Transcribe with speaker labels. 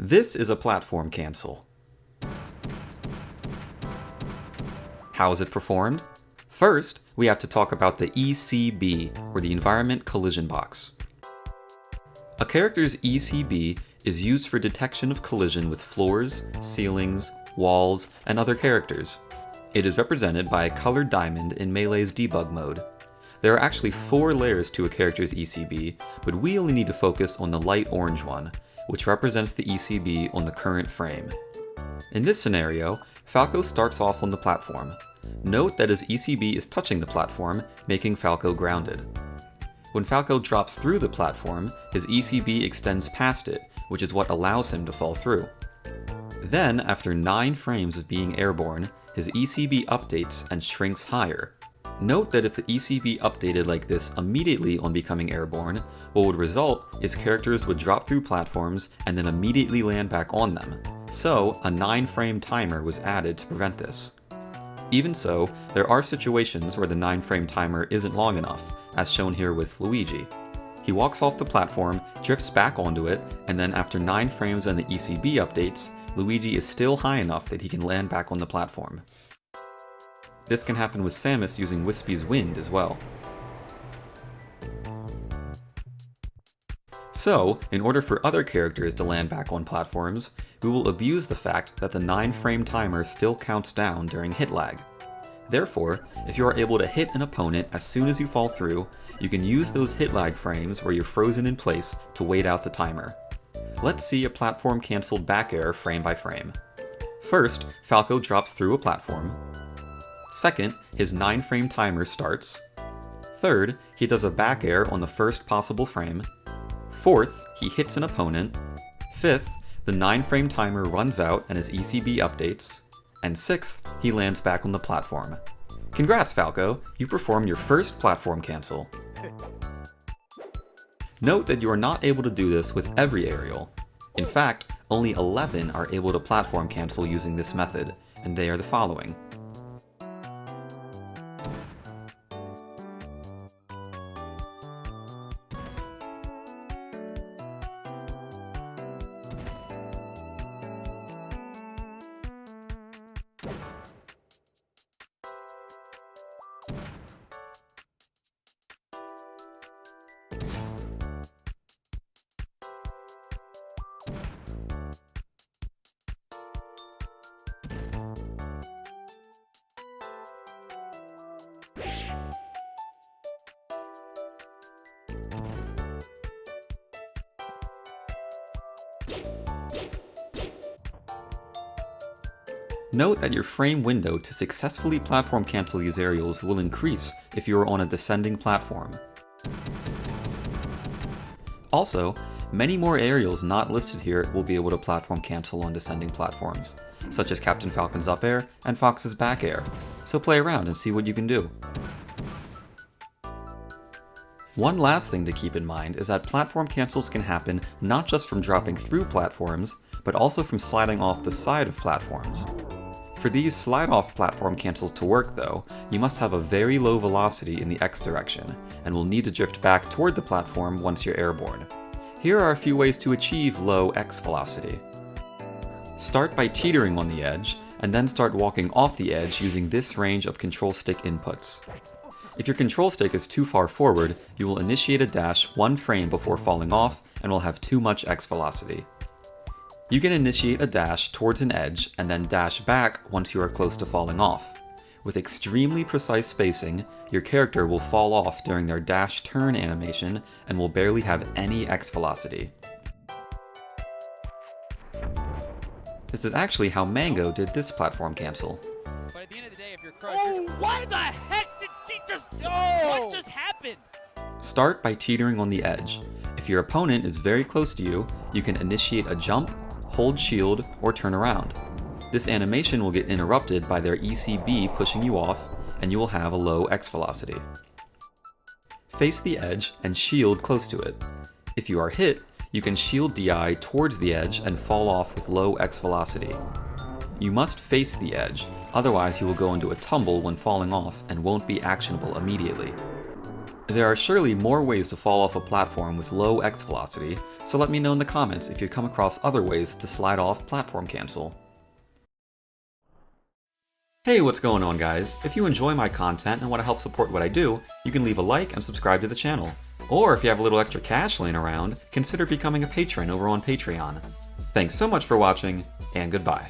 Speaker 1: This is a platform cancel. How is it performed? First, we have to talk about the ECB, or the Environment Collision Box. A character's ECB is used for detection of collision with floors, ceilings, walls, and other characters. It is represented by a colored diamond in Melee's debug mode. There are actually 4 layers to a character's ECB, but we only need to focus on the light orange one, which represents the ECB on the current frame. In this scenario, Falco starts off on the platform. Note that his ECB is touching the platform, making Falco grounded. When Falco drops through the platform, his ECB extends past it, which is what allows him to fall through. Then, after 9 frames of being airborne, his ECB updates and shrinks higher. Note that if the ECB updated like this immediately on becoming airborne, what would result is characters would drop through platforms and then immediately land back on them. So, a 9-frame timer was added to prevent this. Even so, there are situations where the 9-frame timer isn't long enough, as shown here with Luigi. He walks off the platform, drifts back onto it, and then after 9 frames and the ECB updates, Luigi is still high enough that he can land back on the platform. This can happen with Samus using Wispy's Wind as well. So, in order for other characters to land back on platforms, we will abuse the fact that the 9-frame timer still counts down during hit lag. Therefore, if you are able to hit an opponent as soon as you fall through, you can use those hit lag frames where you're frozen in place to wait out the timer. Let's see a platform cancelled back air frame by frame. First, Falco drops through a platform. Second, his 9-frame timer starts. Third, he does a back air on the first possible frame. Fourth, he hits an opponent. Fifth, the 9-frame timer runs out and his ECB updates. And sixth, he lands back on the platform. Congrats, Falco! You performed your first platform cancel. Note that you are not able to do this with every aerial. In fact, only 11 are able to platform cancel using this method, and they are the following. Note that your frame window to successfully platform cancel these aerials will increase if you are on a descending platform. Also, many more aerials not listed here will be able to platform cancel on descending platforms, such as Captain Falcon's up air and Fox's back air, so play around and see what you can do. One last thing to keep in mind is that platform cancels can happen not just from dropping through platforms, but also from sliding off the side of platforms. For these slide-off platform cancels to work though, you must have a very low velocity in the X direction, and will need to drift back toward the platform once you're airborne. Here are a few ways to achieve low X velocity. Start by teetering on the edge, and then start walking off the edge using this range of control stick inputs. If your control stick is too far forward, you will initiate a dash 1 frame before falling off, and will have too much X velocity. You can initiate a dash towards an edge and then dash back once you are close to falling off. With extremely precise spacing, your character will fall off during their dash turn animation and will barely have any X velocity. This is actually how Mango did this platform cancel.
Speaker 2: But at the end of the day, if you're crushed, why the heck did she just... What just happened?
Speaker 1: Start by teetering on the edge. If your opponent is very close to you, you can initiate a jump, hold shield, or turn around. This animation will get interrupted by their ECB pushing you off, and you will have a low X velocity. Face the edge and shield close to it. If you are hit, you can shield DI towards the edge and fall off with low X velocity. You must face the edge, otherwise you will go into a tumble when falling off and won't be actionable immediately. There are surely more ways to fall off a platform with low X velocity, so let me know in the comments if you come across other ways to slide off platform cancel. Hey, what's going on guys? If you enjoy my content and want to help support what I do, you can leave a like and subscribe to the channel. Or if you have a little extra cash laying around, consider becoming a patron over on Patreon. Thanks so much for watching, and goodbye.